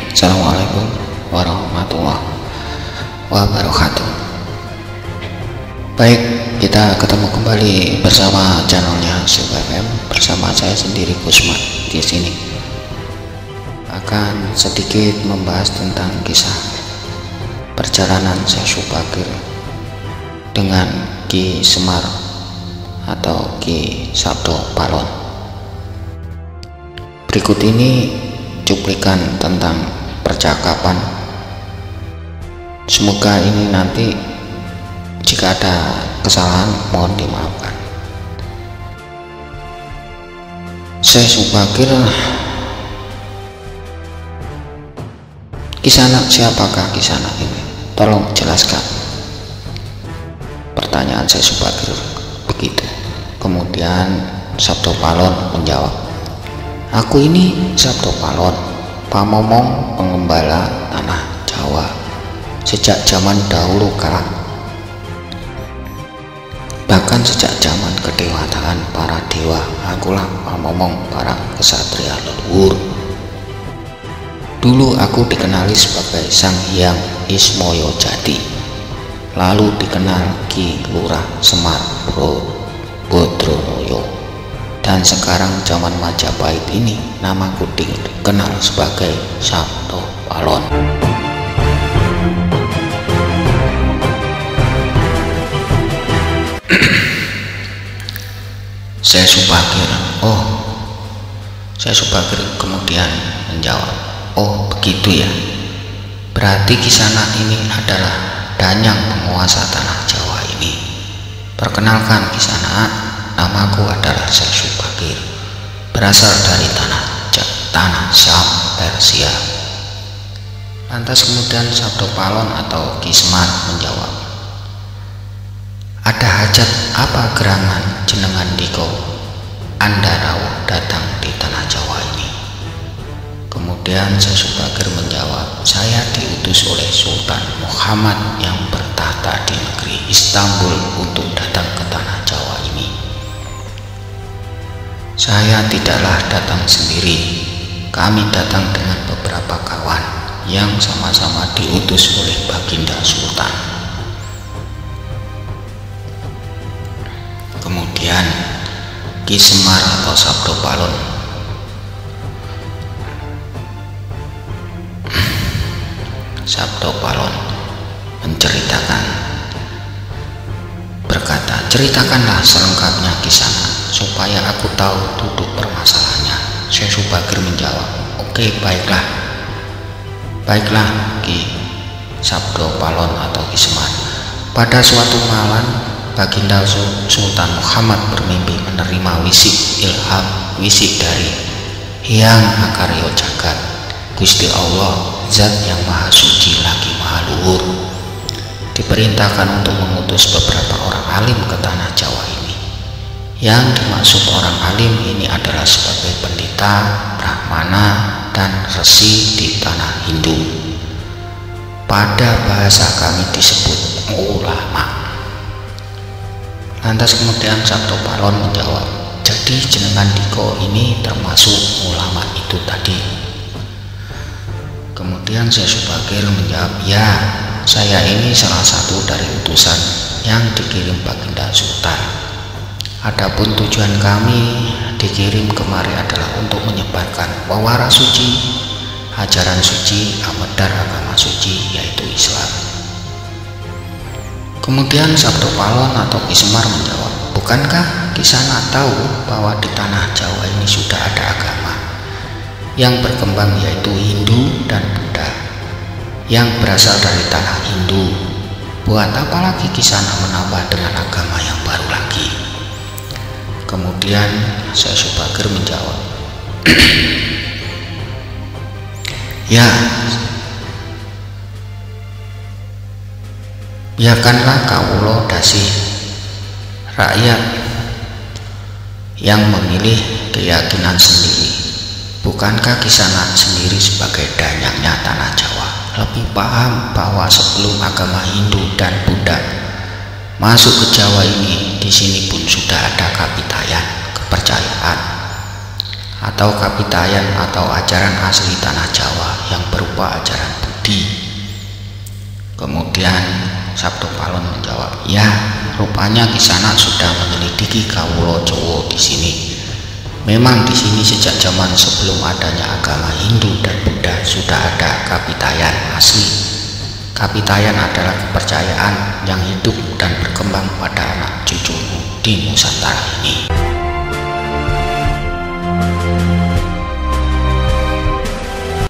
Assalamualaikum warahmatullahi wabarakatuh. Baik, kita ketemu kembali bersama channelnya SYUK FM, bersama saya sendiri Kusman. Di sini akan sedikit membahas tentang kisah perjalanan Syekh Subakir dengan Ki Semar atau Ki Sabdo Palon. Berikut ini cuplikan tentang percakapan. Semoga ini nanti jika ada kesalahan mohon dimaafkan. Syekh Subakir, Kisanak, siapakah Kisanak ini? Tolong jelaskan. Pertanyaan Syekh Subakir begitu. Kemudian Sabdo Palon menjawab, aku ini Sabdo Palon, pamomong pengembala tanah Jawa sejak zaman dahulu kala, bahkan sejak zaman kedewatan para dewa. Akulah pamomong para kesatria leluhur. Dulu aku dikenali sebagai Sang Hyang Ismoyo Jati, lalu dikenal Ki Lurah Semar Bodronoyo, dan sekarang zaman Majapahit ini namaku dikenal sebagai Sabdo Palon. Syekh Subakir kemudian menjawab, oh begitu ya, berarti Kisanak ini adalah danyang penguasa tanah Jawa ini. Perkenalkan Kisanak, namaku adalah Syekh Subakir, berasal dari tanah Syam, Persia. Lantas kemudian Sabdo Palon atau Ki Semar menjawab, ada hajat apa gerangan jenengan diko Anda rawuh datang di tanah Jawa ini? Kemudian Syekh Subakir menjawab, saya diutus oleh Sultan Muhammad yang bertahta di negeri Istanbul untuk datang ke tanah Jawa ini. Saya tidaklah datang sendiri, kami datang dengan beberapa kawan yang sama-sama diutus oleh Baginda Sultan. Kemudian Ki Semar atau Sabdo Palon menceritakan, berkata, ceritakanlah selengkapnya Kisanak supaya aku tahu duduk permasalahannya. Syekh Subakir menjawab, oke, baiklah Ki Sabdo Palon atau Ki Semar. Pada suatu malam Baginda Sultan Muhammad bermimpi menerima ilham wisik dari Hyang Akaryo Jagat, Gusti Allah, Zat yang maha suci lagi maha luhur. Diperintahkan untuk mengutus beberapa orang alim ke tanah Jawa ini. Yang dimaksud orang alim ini adalah sebagai pendeta, brahmana, dan resi di tanah Hindu. Pada bahasa kami disebut ulama. Lantas kemudian Sabdo Palon menjawab, jadi jenengan diko ini termasuk ulama itu tadi? Kemudian Syekh Subakir menjawab, ya, saya ini salah satu dari utusan yang dikirim Baginda Sultan. Adapun tujuan kami dikirim kemari adalah untuk menyebarkan wawaras suci, ajaran suci, amedar agama suci, yaitu Islam. Kemudian Sabdo Palon atau Ki Semar menjawab, bukankah Kisanak tahu bahwa di tanah Jawa ini sudah ada agama yang berkembang, yaitu Hindu dan Buddha yang berasal dari tanah Hindu? Buat apa lagi Kisanak menambah dengan agama yang baru lagi? Kemudian Syekh Subakir menjawab, ya, biarkanlah kawula dasih rakyat yang memilih keyakinan sendiri. Bukankah Kisanak sendiri sebagai danyangnya tanah Jawa lebih paham bahwa sebelum agama Hindu dan Buddha masuk ke Jawa ini, di sini pun sudah ada kapitayan, kepercayaan atau Kapitayan atau ajaran asli tanah Jawa yang berupa ajaran Budi. Kemudian Sabdo Palon menjawab, ya, rupanya Kisanak sudah menyelidiki kawula Jawa di sini. Memang di sini sejak zaman sebelum adanya agama Hindu dan Buddha sudah ada Kapitayan asli. Kapitayan adalah kepercayaan yang hidup dan berkembang pada anak cucumu di Nusantara ini.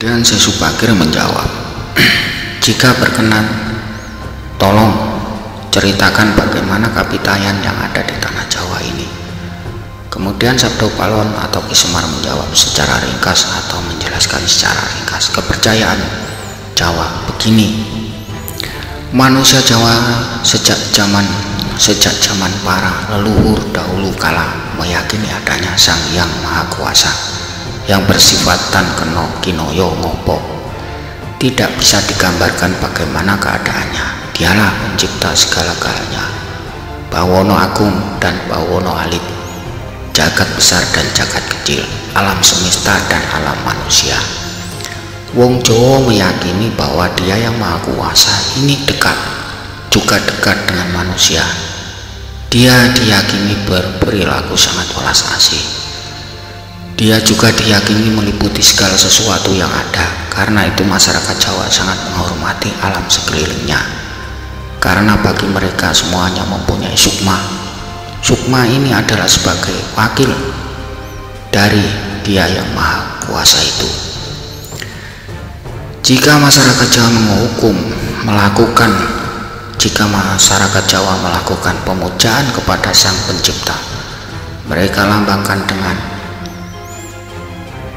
Dan Sesubagir menjawab, jika berkenan, tolong ceritakan bagaimana Kapitayan yang ada di tanah Jawa ini. Kemudian Sabdo Palon atau Ki Semar menjawab secara ringkas atau menjelaskan secara ringkas. Kepercayaan Jawa begini, manusia Jawa sejak zaman para leluhur dahulu kala meyakini adanya Sang Hyang Maha Kuasa yang bersifat tan keno kinoyo ngopo. Tidak bisa digambarkan bagaimana keadaannya. Dialah pencipta segala-galanya, Bawono Agung dan Bawono Alit, jagat besar dan jagat kecil, alam semesta dan alam manusia. Wong Jawa meyakini bahwa Dia yang Maha Kuasa ini dekat, juga dekat dengan manusia. Dia diyakini berperilaku sangat welas asih. Dia juga diyakini meliputi segala sesuatu yang ada. Karena itu masyarakat Jawa sangat menghormati alam sekelilingnya, karena bagi mereka semuanya mempunyai sukma. Sukma ini adalah sebagai wakil dari Dia yang Maha Kuasa itu. Jika masyarakat Jawa melakukan pemujaan kepada Sang Pencipta, mereka lambangkan dengan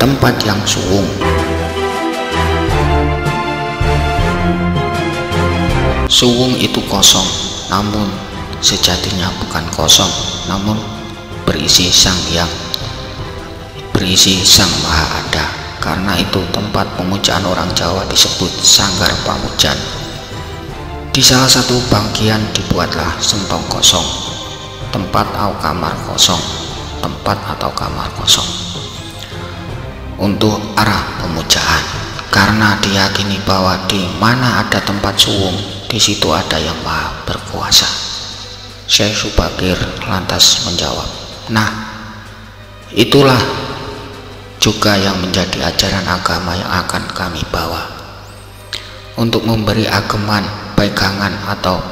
tempat yang suwung. Suwung itu kosong, namun sejatinya bukan kosong, namun berisi Sang Maha Ada. Karena itu tempat pemujaan orang Jawa disebut Sanggar Pamujan. Di salah satu bagian dibuatlah sentong kosong, tempat atau kamar kosong untuk arah pemujaan, karena diyakini bahwa di mana ada tempat suwung, di situ ada Yang Maha Berkuasa. Syekh Subagir lantas menjawab, nah, itulah juga yang menjadi ajaran agama yang akan kami bawa, untuk memberi ageman, pegangan atau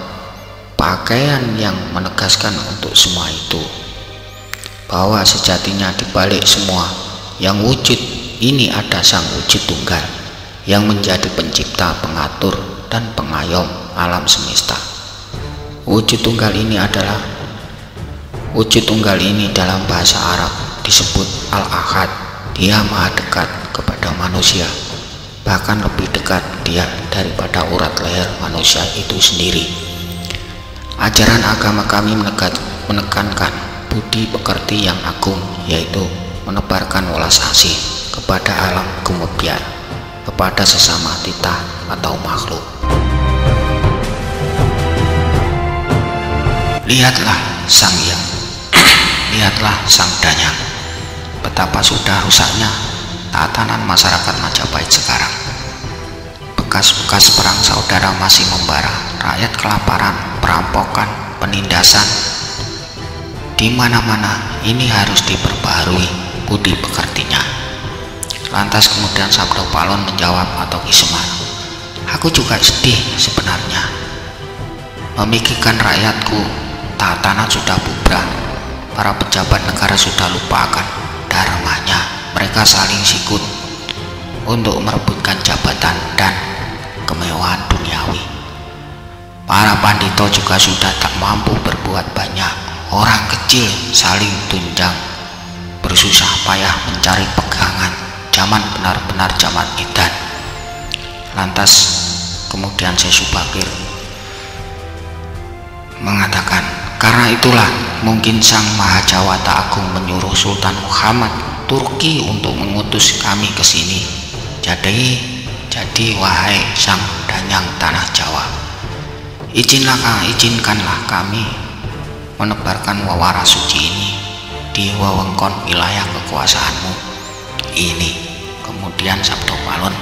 pakaian yang menegaskan untuk semua itu, bahwa sejatinya dibalik semua yang wujud ini ada Sang Wujud Tunggal yang menjadi pencipta, pengatur, dan pengayom alam semesta. Wujud tunggal ini dalam bahasa Arab disebut Al-Ahad. Dia maha dekat kepada manusia, bahkan lebih dekat Dia daripada urat leher manusia itu sendiri. Ajaran agama kami menekankan budi pekerti yang agung, yaitu menebarkan welas asih kepada alam kemudian, kepada sesama titah atau makhluk. Lihatlah Sang Hyang, lihatlah Sang Danyang, betapa sudah rusaknya tatanan masyarakat Majapahit sekarang. Bekas-bekas perang saudara masih membara, rakyat kelaparan, perampokan, penindasan. Di mana-mana ini harus diperbaharui budi pekertinya. Lantas kemudian Sabdo Palon menjawab atau Ki Semar, aku juga sedih sebenarnya, memikirkan rakyatku. Tatanan sudah bubrah, para pejabat negara sudah lupakan dharmanya, mereka saling sikut untuk merebutkan jabatan dan kemewahan duniawi. Para pandito juga sudah tak mampu berbuat banyak, orang kecil saling tunjang, bersusah payah mencari pegangan. Zaman benar-benar zaman edan. Lantas kemudian Syekh Subagir mengatakan, karena itulah mungkin Sang Maha Jawata Agung menyuruh Sultan Muhammad Turki untuk mengutus kami ke sini. Jadi wahai Sang Danyang tanah Jawa, izinkanlah kami menebarkan wawara suci ini di wewengkon wilayah kekuasaanmu. ini. Kemudian Sabdo Palon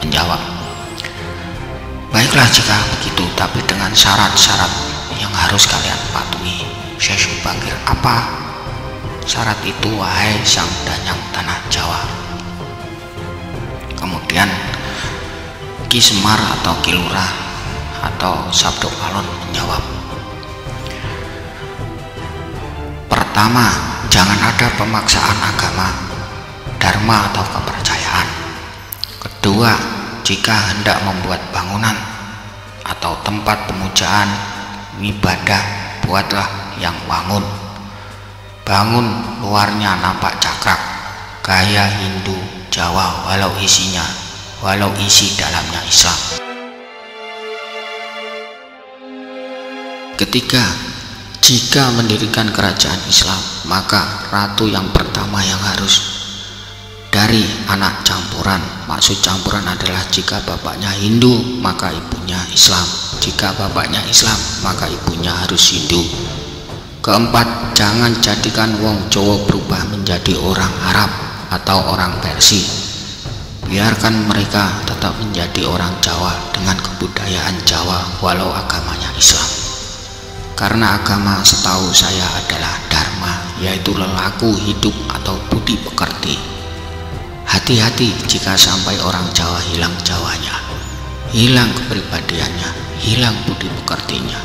menjawab, baiklah jika begitu, tapi dengan syarat-syarat yang harus kalian patuhi. Syekh Subakir, apa syarat itu wahai sang danyang tanah Jawa? Kemudian Ki Semar atau Ki Lurah atau Sabdo Palon menjawab, pertama, jangan ada pemaksaan agama, dharma atau kepercayaan. Kedua, jika hendak membuat bangunan atau tempat pemujaan ibadah, buatlah yang wangun. Bangun luarnya nampak cakrak, gaya Hindu Jawa, walau isi dalamnya Islam. Ketiga, jika mendirikan kerajaan Islam, maka ratu yang pertama yang harus dari anak campuran. Maksud campuran adalah jika bapaknya Hindu maka ibunya Islam, jika bapaknya Islam maka ibunya harus Hindu. Keempat, jangan jadikan wong Jawa berubah menjadi orang Arab atau orang Persia. Biarkan mereka tetap menjadi orang Jawa dengan kebudayaan Jawa walau agamanya Islam. Karena agama setahu saya adalah dharma, yaitu lelaku hidup atau budi pekerti. Hati-hati jika sampai orang Jawa hilang Jawanya, hilang kepribadiannya, hilang budi pekertinya.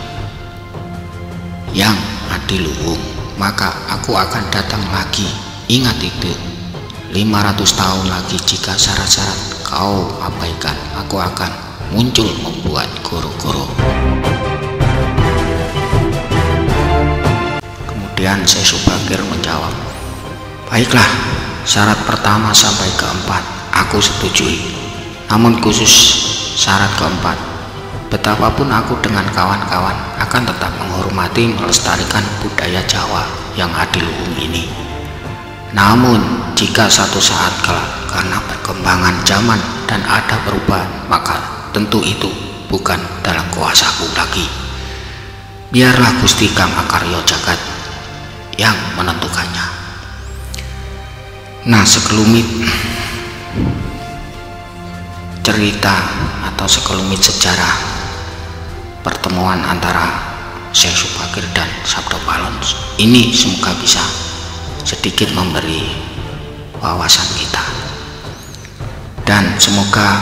Yang adiluhung, maka aku akan datang lagi. Ingat itu, 500 tahun lagi jika syarat-syarat kau abaikan, aku akan muncul membuat goro-goro. Kemudian Syekh Subakir menjawab, baiklah, syarat pertama sampai keempat aku setujui, namun khusus syarat keempat, betapapun aku dengan kawan-kawan akan tetap menghormati melestarikan budaya Jawa yang adiluhung ini. Namun jika satu saat kelak karena perkembangan zaman dan ada perubahan, maka tentu itu bukan dalam kuasaku lagi. Biarlah Gusti Kang Akarya Jagat yang menentukannya. Nah, sekelumit cerita atau sekelumit sejarah pertemuan antara Syekh Subakir dan Sabdo Palon ini semoga bisa sedikit memberi wawasan kita dan semoga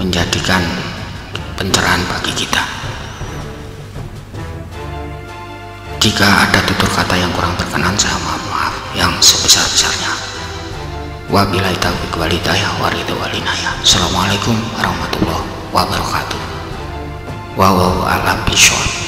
menjadikan pencerahan bagi kita. Jika ada tutur kata yang kurang berkenan, saya mohon maaf yang sebesar-besarnya. Wabillahi taufiq wal hidayah wal inayah. Assalamualaikum warahmatullahi wabarakatuh. Wallahu a'lam bishawab.